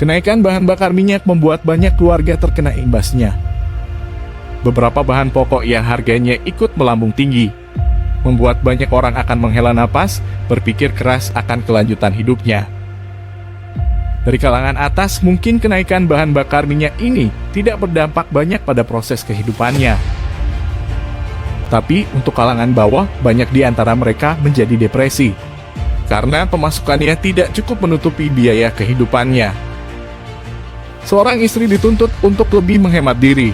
Kenaikan bahan bakar minyak membuat banyak keluarga terkena imbasnya. Beberapa bahan pokok yang harganya ikut melambung tinggi, membuat banyak orang akan menghela napas, berpikir keras akan kelanjutan hidupnya. Dari kalangan atas, mungkin kenaikan bahan bakar minyak ini tidak berdampak banyak pada proses kehidupannya. Tapi untuk kalangan bawah, banyak di antara mereka menjadi depresi, karena pemasukannya tidak cukup menutupi biaya kehidupannya. Seorang istri dituntut untuk lebih menghemat diri,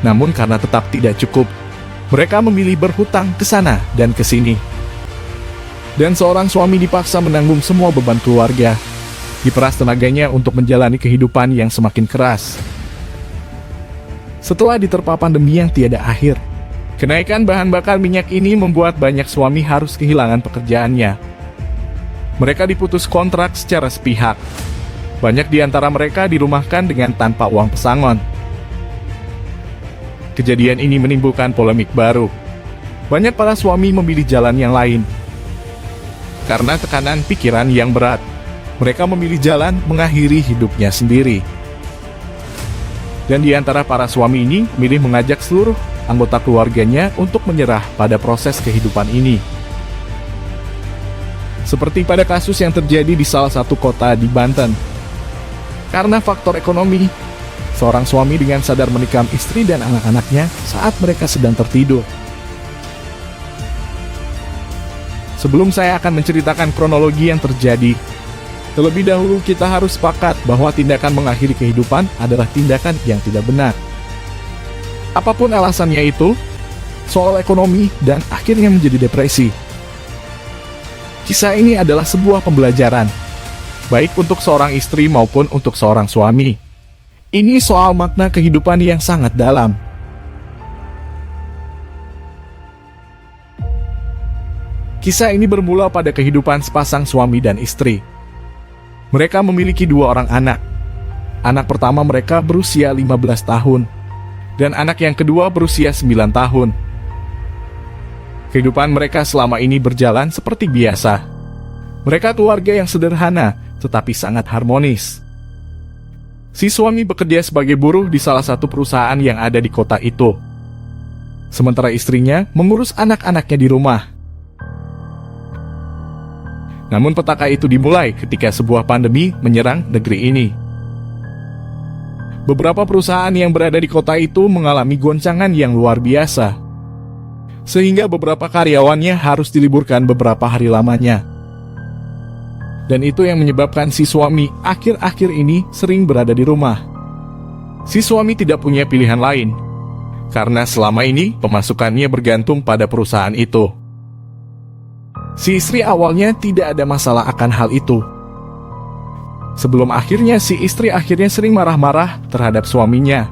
namun karena tetap tidak cukup, mereka memilih berhutang ke sana dan ke sini. Dan seorang suami dipaksa menanggung semua beban keluarga, diperas tenaganya untuk menjalani kehidupan yang semakin keras. Setelah diterpa pandemi yang tiada akhir, kenaikan bahan bakar minyak ini membuat banyak suami harus kehilangan pekerjaannya. Mereka diputus kontrak secara sepihak. Banyak di antara mereka dirumahkan dengan tanpa uang pesangon. Kejadian ini menimbulkan polemik baru. Banyak para suami memilih jalan yang lain. Karena tekanan pikiran yang berat, mereka memilih jalan mengakhiri hidupnya sendiri. Dan di antara para suami ini memilih mengajak seluruh anggota keluarganya untuk menyerah pada proses kehidupan ini. Seperti pada kasus yang terjadi di salah satu kota di Banten. Karena faktor ekonomi, seorang suami dengan sadar menikam istri dan anak-anaknya saat mereka sedang tertidur. Sebelum saya akan menceritakan kronologi yang terjadi, terlebih dahulu kita harus sepakat bahwa tindakan mengakhiri kehidupan adalah tindakan yang tidak benar. Apapun alasannya itu, soal ekonomi dan akhirnya menjadi depresi. Kisah ini adalah sebuah pembelajaran, baik untuk seorang istri maupun untuk seorang suami. Ini soal makna kehidupan yang sangat dalam. Kisah ini bermula pada kehidupan sepasang suami dan istri. Mereka memiliki 2 orang anak. Anak pertama mereka berusia 15 tahun, dan anak yang kedua berusia 9 tahun. Kehidupan mereka selama ini berjalan seperti biasa. Mereka keluarga yang sederhana, tetapi sangat harmonis. Si suami bekerja sebagai buruh di salah satu perusahaan yang ada di kota itu. Sementara istrinya mengurus anak-anaknya di rumah. Namun petaka itu dimulai ketika sebuah pandemi menyerang negeri ini. Beberapa perusahaan yang berada di kota itu mengalami goncangan yang luar biasa, sehingga beberapa karyawannya harus diliburkan beberapa hari lamanya. Dan itu yang menyebabkan si suami akhir-akhir ini sering berada di rumah. Si suami tidak punya pilihan lain, karena selama ini pemasukannya bergantung pada perusahaan itu. Si istri awalnya tidak ada masalah akan hal itu. Sebelum akhirnya si istri akhirnya sering marah-marah terhadap suaminya.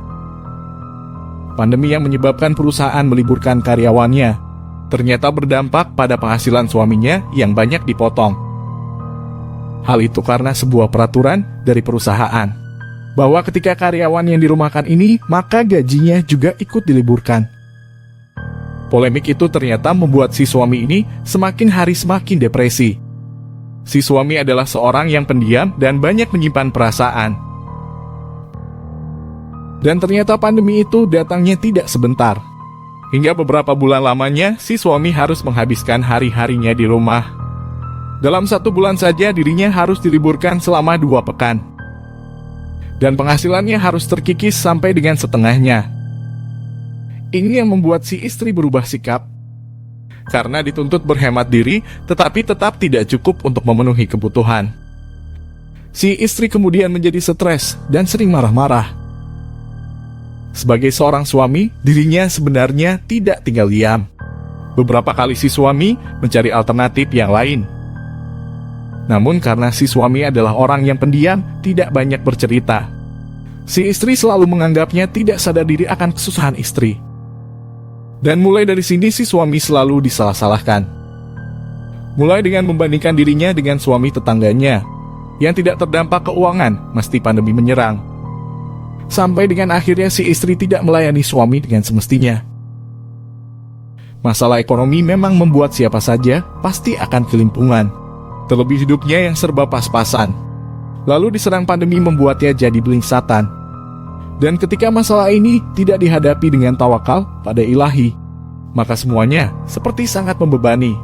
Pandemi yang menyebabkan perusahaan meliburkan karyawannya ternyata berdampak pada penghasilan suaminya yang banyak dipotong. Hal itu karena sebuah peraturan dari perusahaan, bahwa ketika karyawan yang dirumahkan ini, maka gajinya juga ikut diliburkan. Polemik itu ternyata membuat si suami ini semakin hari semakin depresi. Si suami adalah seorang yang pendiam dan banyak menyimpan perasaan. Dan ternyata pandemi itu datangnya tidak sebentar. Hingga beberapa bulan lamanya, si suami harus menghabiskan hari-harinya di rumah. Dalam 1 bulan saja dirinya harus diliburkan selama 2 pekan. Dan penghasilannya harus terkikis sampai dengan setengahnya. Ini yang membuat si istri berubah sikap. Karena dituntut berhemat diri, tetapi tetap tidak cukup untuk memenuhi kebutuhan. Si istri kemudian menjadi stres dan sering marah-marah. Sebagai seorang suami, dirinya sebenarnya tidak tinggal diam. Beberapa kali si suami mencari alternatif yang lain. Namun karena si suami adalah orang yang pendiam, tidak banyak bercerita. Si istri selalu menganggapnya tidak sadar diri akan kesusahan istri. Dan mulai dari sini si suami selalu disalah-salahkan. Mulai dengan membandingkan dirinya dengan suami tetangganya yang tidak terdampak keuangan meski pandemi menyerang. Sampai dengan akhirnya si istri tidak melayani suami dengan semestinya. Masalah ekonomi memang membuat siapa saja pasti akan kelimpungan. Terlebih hidupnya yang serba pas-pasan. Lalu diserang pandemi membuatnya jadi belingsatan. Dan ketika masalah ini tidak dihadapi dengan tawakal pada ilahi, maka semuanya seperti sangat membebani.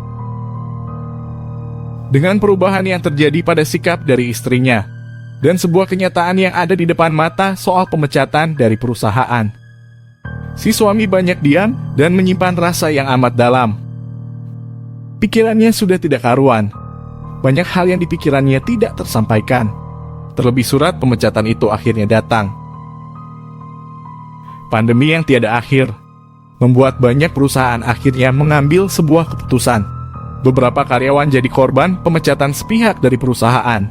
Dengan perubahan yang terjadi pada sikap dari istrinya, dan sebuah kenyataan yang ada di depan mata soal pemecatan dari perusahaan, si suami banyak diam dan menyimpan rasa yang amat dalam. Pikirannya sudah tidak karuan. Banyak hal yang dipikirannya tidak tersampaikan. Terlebih surat pemecatan itu akhirnya datang. Pandemi yang tiada akhir membuat banyak perusahaan akhirnya mengambil sebuah keputusan. Beberapa karyawan jadi korban pemecatan sepihak dari perusahaan.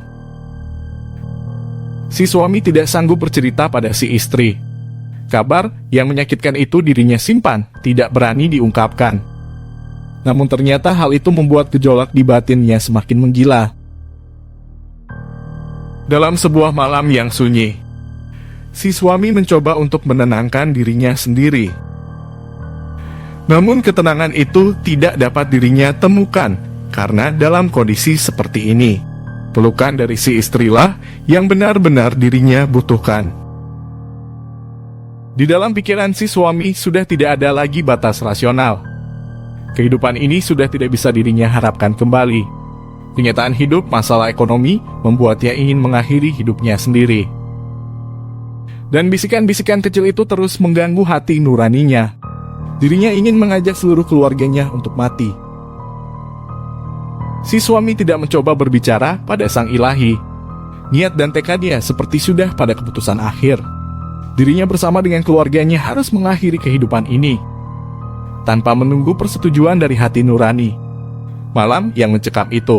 Si suami tidak sanggup bercerita pada si istri. Kabar yang menyakitkan itu dirinya simpan, tidak berani diungkapkan. Namun ternyata hal itu membuat gejolak di batinnya semakin menggila. Dalam sebuah malam yang sunyi, si suami mencoba untuk menenangkan dirinya sendiri. Namun ketenangan itu tidak dapat dirinya temukan, karena dalam kondisi seperti ini, pelukan dari si istrilah yang benar-benar dirinya butuhkan. Di dalam pikiran si suami sudah tidak ada lagi batas rasional. Kehidupan ini sudah tidak bisa dirinya harapkan kembali. Kenyataan hidup masalah ekonomi membuatnya ingin mengakhiri hidupnya sendiri. Dan bisikan-bisikan kecil itu terus mengganggu hati nuraninya. Dirinya ingin mengajak seluruh keluarganya untuk mati. Si suami tidak mencoba berbicara pada sang ilahi. Niat dan tekadnya seperti sudah pada keputusan akhir. Dirinya bersama dengan keluarganya harus mengakhiri kehidupan ini, tanpa menunggu persetujuan dari hati nurani. Malam yang mencekam itu,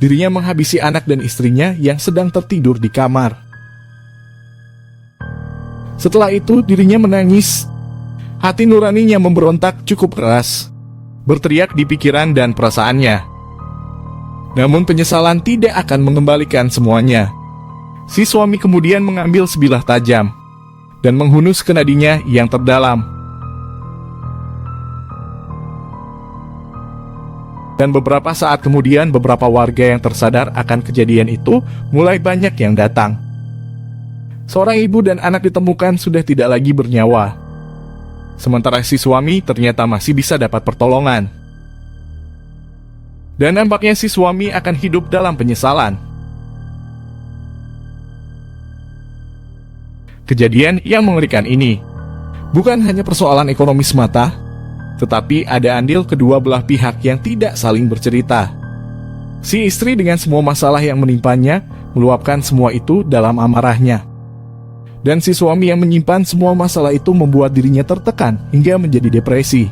dirinya menghabisi anak dan istrinya yang sedang tertidur di kamar. Setelah itu dirinya menangis. Hati nuraninya memberontak cukup keras, berteriak di pikiran dan perasaannya. Namun penyesalan tidak akan mengembalikan semuanya. Si suami kemudian mengambil sebilah tajam dan menghunus ke nadinya yang terdalam. Dan beberapa saat kemudian beberapa warga yang tersadar akan kejadian itu mulai banyak yang datang. Seorang ibu dan anak ditemukan sudah tidak lagi bernyawa. Sementara si suami ternyata masih bisa dapat pertolongan. Dan nampaknya si suami akan hidup dalam penyesalan. Kejadian yang mengerikan ini bukan hanya persoalan ekonomi semata, tetapi ada andil kedua belah pihak yang tidak saling bercerita. Si istri dengan semua masalah yang menimpanya meluapkan semua itu dalam amarahnya. Dan si suami yang menyimpan semua masalah itu membuat dirinya tertekan hingga menjadi depresi.